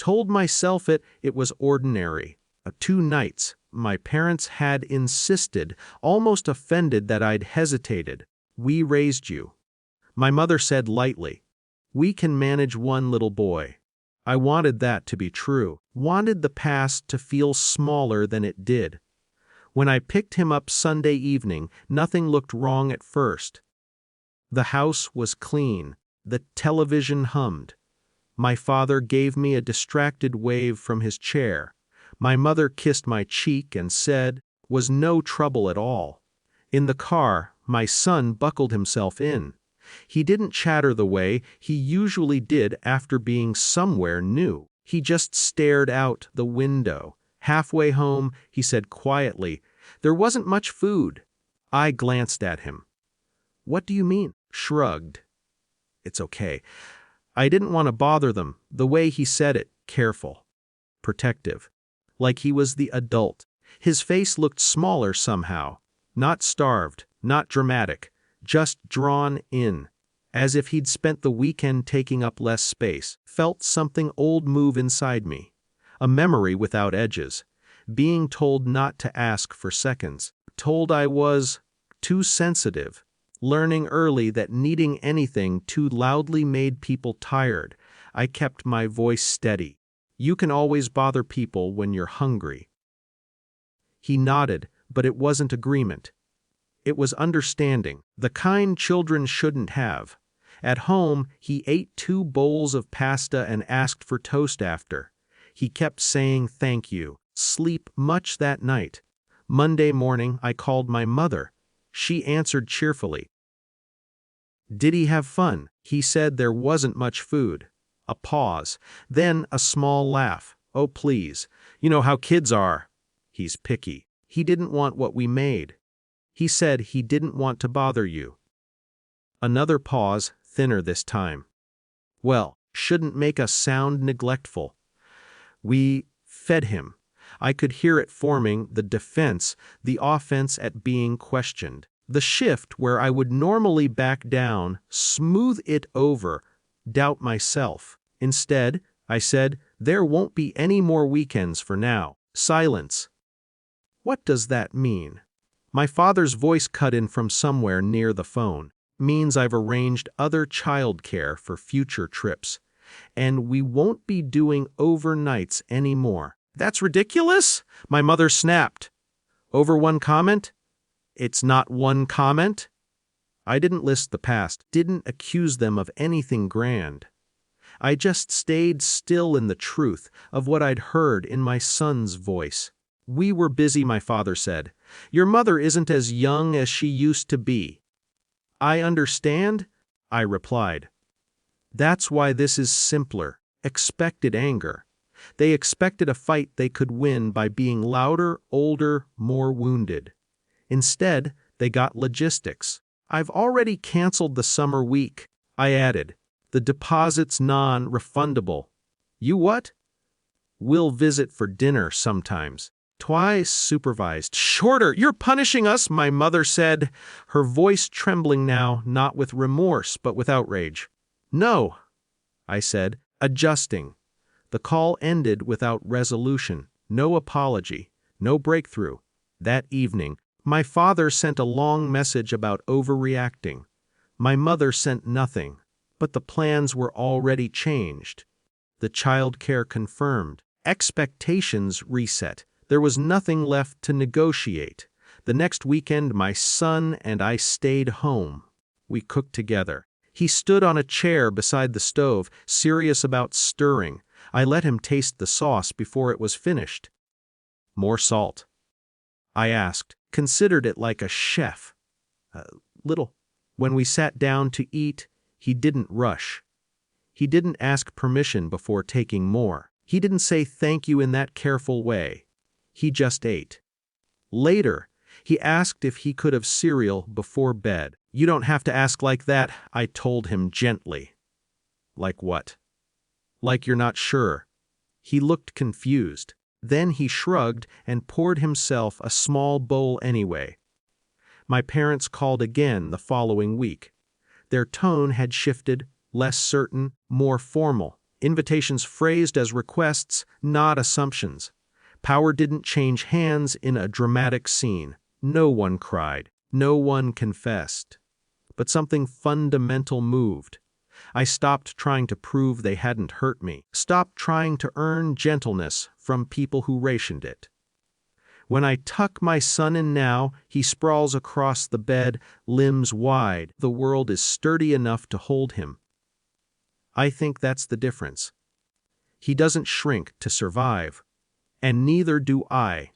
Told myself it was ordinary. 2 nights. My parents had insisted, almost offended that I'd hesitated. We raised you. My mother said lightly, "We can manage one little boy." I wanted that to be true, wanted the past to feel smaller than it did. When I picked him up Sunday evening, nothing looked wrong at first. The house was clean. The television hummed. My father gave me a distracted wave from his chair. My mother kissed my cheek and said, "Was no trouble at all." In the car, my son buckled himself in. He didn't chatter the way he usually did after being somewhere new. He just stared out the window. Halfway home, he said quietly, "There wasn't much food." I glanced at him. "What do you mean?" Shrugged. "It's okay." I didn't want to bother them, the way he said it, careful, protective, like he was the adult. His face looked smaller somehow, not starved, not dramatic, just drawn in, as if he'd spent the weekend taking up less space. Felt something old move inside me, a memory without edges, being told not to ask for seconds, told I was too sensitive. Learning early that needing anything too loudly made people tired. I kept my voice steady. "You can always bother people when you're hungry." He nodded, but it wasn't agreement. It was understanding, the kind children shouldn't have. At home, he ate 2 bowls of pasta and asked for toast after. He kept saying thank you. Sleep much that night. Monday morning, I called my mother. She answered cheerfully. "Did he have fun?" He said there wasn't much food. A pause, then a small laugh. "Oh, please. You know how kids are. He's picky. He didn't want what we made. He said he didn't want to bother you." Another pause, thinner this time. "Well, shouldn't make us sound neglectful. We fed him." I could hear it forming, the defense, the offense at being questioned. The shift where I would normally back down, smooth it over, doubt myself. Instead, I said, "There won't be any more weekends for now." Silence. "What does that mean?" My father's voice cut in from somewhere near the phone. "Means I've arranged other childcare for future trips. And we won't be doing overnights anymore." "That's ridiculous!" my mother snapped. "Over one comment?" "It's not one comment." I didn't list the past, didn't accuse them of anything grand. I just stayed still in the truth of what I'd heard in my son's voice. "We were busy," my father said. "Your mother isn't as young as she used to be." "I understand," I replied. "That's why this is simpler." Expected anger. They expected a fight they could win by being louder, older, more wounded. Instead, they got logistics. "I've already canceled the summer week," I added. "The deposit's non-refundable." "You what?" "We'll visit for dinner sometimes." Twice supervised. "Shorter! You're punishing us," my mother said, her voice trembling now, not with remorse but with outrage. "No," I said, adjusting. The call ended without resolution, no apology, no breakthrough. That evening, my father sent a long message about overreacting. My mother sent nothing, but the plans were already changed. The childcare confirmed. Expectations reset. There was nothing left to negotiate. The next weekend, my son and I stayed home. We cooked together. He stood on a chair beside the stove, serious about stirring. I let him taste the sauce before it was finished. "More salt?" I asked, considered it like a chef. Little. When we sat down to eat, he didn't rush. He didn't ask permission before taking more. He didn't say thank you in that careful way. He just ate. Later, he asked if he could have cereal before bed. "You don't have to ask like that," I told him gently. "Like what?" "Like you're not sure." He looked confused. Then he shrugged and poured himself a small bowl anyway. My parents called again the following week. Their tone had shifted, less certain, more formal. Invitations phrased as requests, not assumptions. Power didn't change hands in a dramatic scene. No one cried. No one confessed. But something fundamental moved. I stopped trying to prove they hadn't hurt me. Stopped trying to earn gentleness from people who rationed it. When I tuck my son in now, he sprawls across the bed, limbs wide. The world is sturdy enough to hold him. I think that's the difference. He doesn't shrink to survive, and neither do I.